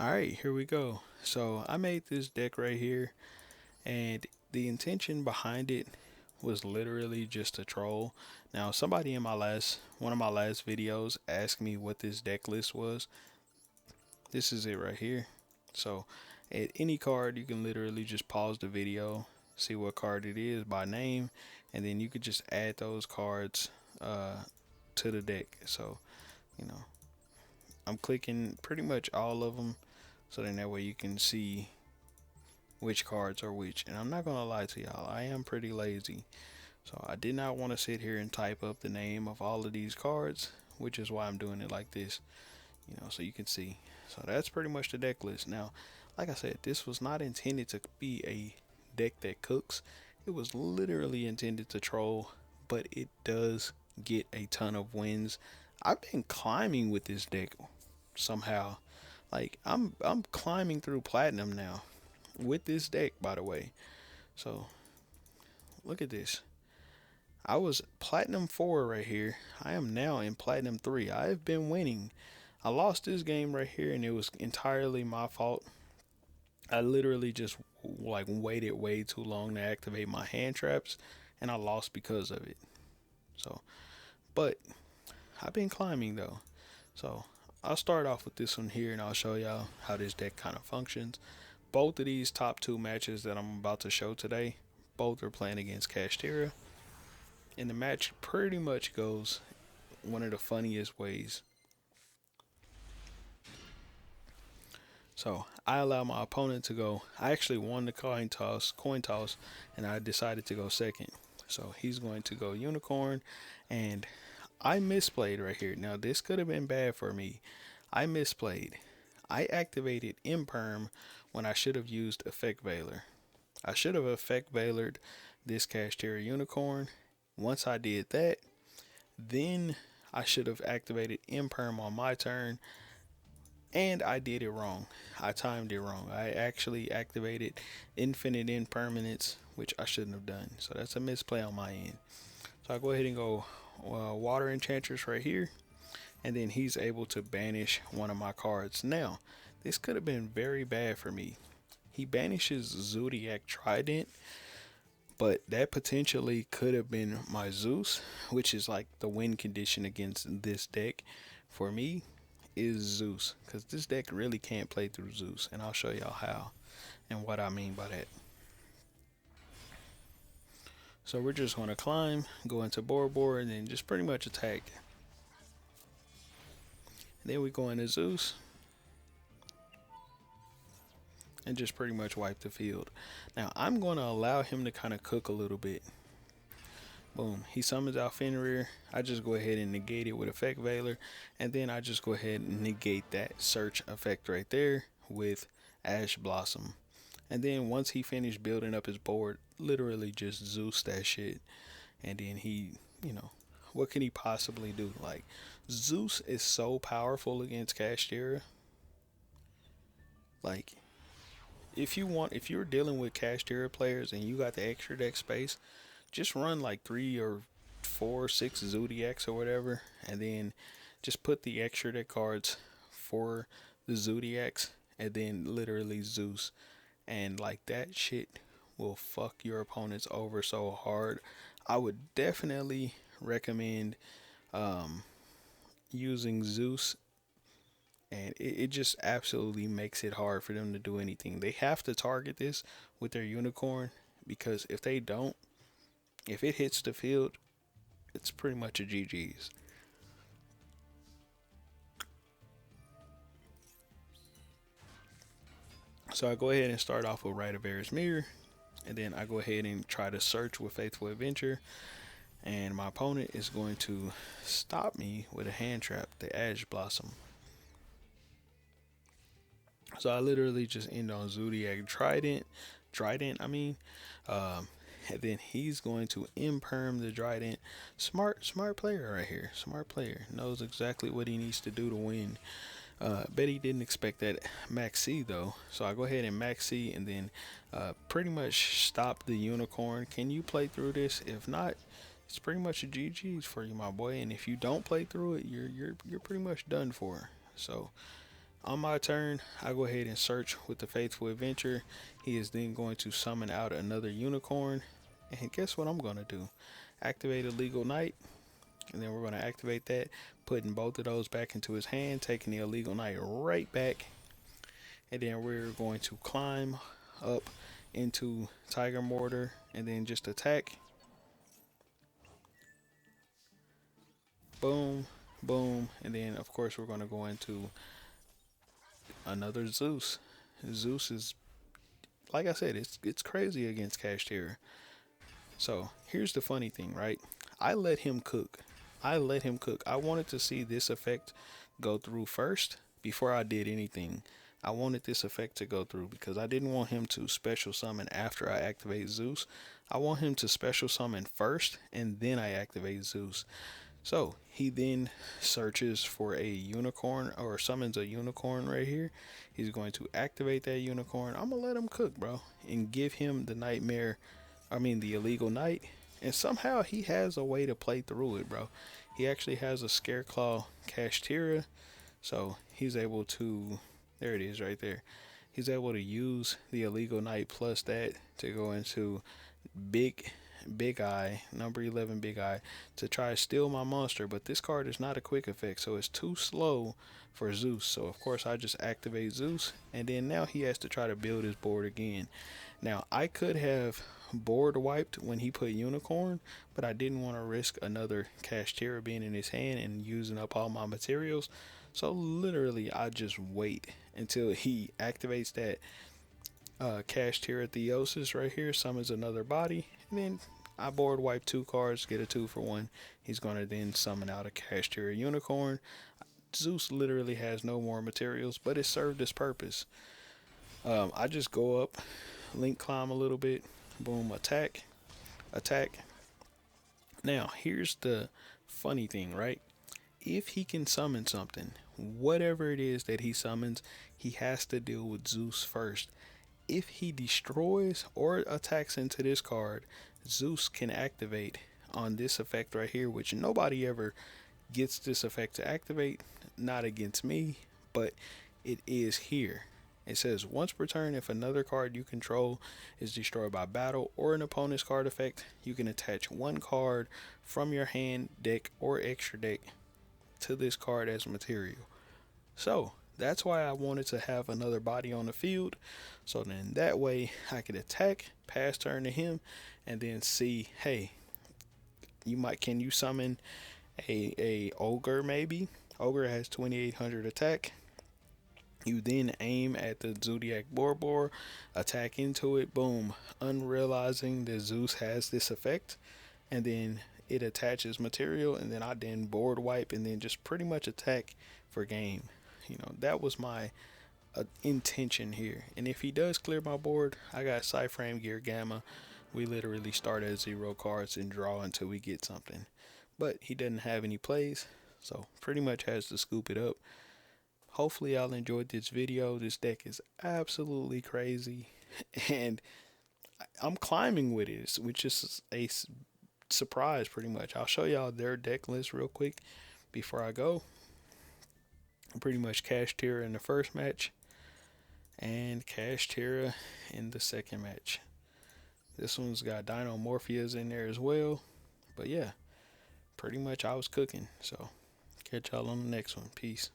Alright, here we go. So I made this deck right here, and the intention behind it was literally just to troll. Now, somebody in one of my last videos asked me what this deck list was. This is it right here. So at any card, you can literally just pause the video, see what card it is by name, and then you could just add those cards to the deck. So, you know, I'm clicking pretty much all of them, so then that way you can see which cards are which. And I'm not gonna lie to y'all, I am pretty lazy. So I did not want to sit here and type up the name of all of these cards, which is why I'm doing it like this, so you can see. So that's pretty much the deck list. Now, like I said, this was not intended to be a deck that cooks. It was literally intended to troll, but it does get a ton of wins. I've been climbing with this deck somehow. Like I'm climbing through platinum now with this deck, by the way. So look at this. I was platinum 4 right here. I am now in platinum 3. I've been winning. I lost this game right here and it was entirely my fault. I literally just like waited way too long to activate my hand traps and I lost because of it. So, but I've been climbing though. So, I'll start off with this one here and I'll show y'all how this deck kind of functions. Both of these top two matches that I'm about to show today, both are playing against Kashtira. And the match pretty much goes one of the funniest ways. So I allow my opponent to go. I actually won the coin toss, and I decided to go second. So he's going to go unicorn, and I misplayed right here. Now this could have been bad for me. I misplayed. I activated imperm when I should have used effect veiler. I should have effect veilered this Kashtira unicorn. Once I did that, then I should have activated imperm on my turn, and I did it wrong. I timed it wrong. I actually activated infinite impermanence, which I shouldn't have done. So that's a misplay on my end. So I go ahead and go water enchantress right here, and then he's able to banish one of my cards. Now, this could have been very bad for me. He banishes Zodiac Trident, but that potentially could have been my Zeus, which is like the win condition against this deck. For me, is Zeus, because this deck really can't play through Zeus, and I'll show y'all how and what I mean by that. So we're just going to climb, go into board, and then just pretty much attack. And then we go into Zeus and just pretty much wipe the field. Now I'm going to allow him to kind of cook a little bit. Boom, he summons out Fenrir. I just go ahead and negate it with effect veiler, and then I just go ahead and negate that search effect right there with Ash Blossom. And then once he finished building up his board, literally just Zeus that shit. And then he, what can he possibly do? Like, Zeus is so powerful against Kashtira. Like, if you're dealing with Kashtira players and you got the extra deck space, just run like 3 or 4, 6 Zodiacs or whatever, and then just put the extra deck cards for the Zodiacs, and then literally Zeus, and like that shit will fuck your opponents over so hard. I would definitely recommend using Zeus, and it just absolutely makes it hard for them to do anything. They have to target this with their unicorn, because if they don't, if it hits the field, it's pretty much a GG's. So I go ahead and start off with Rite of Ares Mirror, and then I go ahead and try to search with Faithful Adventure, and my opponent is going to stop me with a hand trap, the Ash Blossom. So I literally just end on Zodiac Trident, and then he's going to imperm the Trident. Smart player right here. Smart player, knows exactly what he needs to do to win. Bet he didn't expect that Max C though. So I go ahead and Max C, and then pretty much stop the unicorn. Can you play through this? If not, it's pretty much a GG's for you, my boy. And if you don't play through it, you're pretty much done for. So on my turn, I go ahead and search with the Faithful Adventure. He is then going to summon out another unicorn. And guess what I'm going to do? Activate Illegal Knight. And then we're going to activate that, putting both of those back into his hand, taking the Illegal Knight right back. And then we're going to climb up into Tiger Mortar and then just attack. Boom, boom. And then, of course, we're going to go into another Zeus. Zeus is, like I said, it's crazy against Kashtira. So here's the funny thing, right? I let him cook. I let him cook. I wanted to see this effect go through first before I did anything. I wanted this effect to go through because I didn't want him to special summon after I activate Zeus. I want him to special summon first and then I activate Zeus. So he then searches for a unicorn or summons a unicorn right here. He's going to activate that unicorn. I'm going to let him cook, bro, and give him the the Illegal Knight. And somehow he has a way to play through it, bro. He actually has a Scareclaw Kashtira. So he's able to, there it is right there. He's able to use the Illegal Knight plus that to go into Big Eye, number 11 Big Eye, to try to steal my monster. But this card is not a quick effect, so it's too slow for Zeus. So of course I just activate Zeus, and then now he has to try to build his board again. Now I could have board wiped when he put unicorn, but I didn't want to risk another Kashtira being in his hand and using up all my materials. So literally I just wait until he activates that Kashtira Theosis right here, summons another body, and then I board wipe 2 cards, get a 2-for-1. He's going to then summon out a Kashtira Unicorn. Zeus literally has no more materials, but it served its purpose. I just go up, link climb a little bit, boom, attack. Now, here's the funny thing, right? If he can summon something, whatever it is that he summons, he has to deal with Zeus first. If he destroys or attacks into this card, Zeus can activate on this effect right here, which nobody ever gets this effect to activate, not against me, but it is here. It says once per turn, if another card you control is destroyed by battle or an opponent's card effect, you can attach 1 card from your hand, deck, or extra deck to this card as material. So that's why I wanted to have another body on the field, so then that way I could attack, pass turn to him, and then see, hey, can you summon a ogre maybe? Ogre has 2800 attack. You then aim at the Zodiac Borbor, attack into it, boom, unrealizing that Zeus has this effect, and then it attaches material, and then I then board wipe and then just pretty much attack for game. That was my intention here. And if he does clear my board, I got Cyframe Gear Gamma. We literally start at 0 cards and draw until we get something. But he doesn't have any plays, so pretty much has to scoop it up. Hopefully y'all enjoyed this video. This deck is absolutely crazy, and I'm climbing with it, which is a surprise pretty much. I'll show y'all their deck list real quick before I go. Pretty much Kashtira in the first match and Kashtira in the second match. This one's got Dinomorphias in there as well. But yeah, pretty much I was cooking. So catch y'all on the next one. Peace.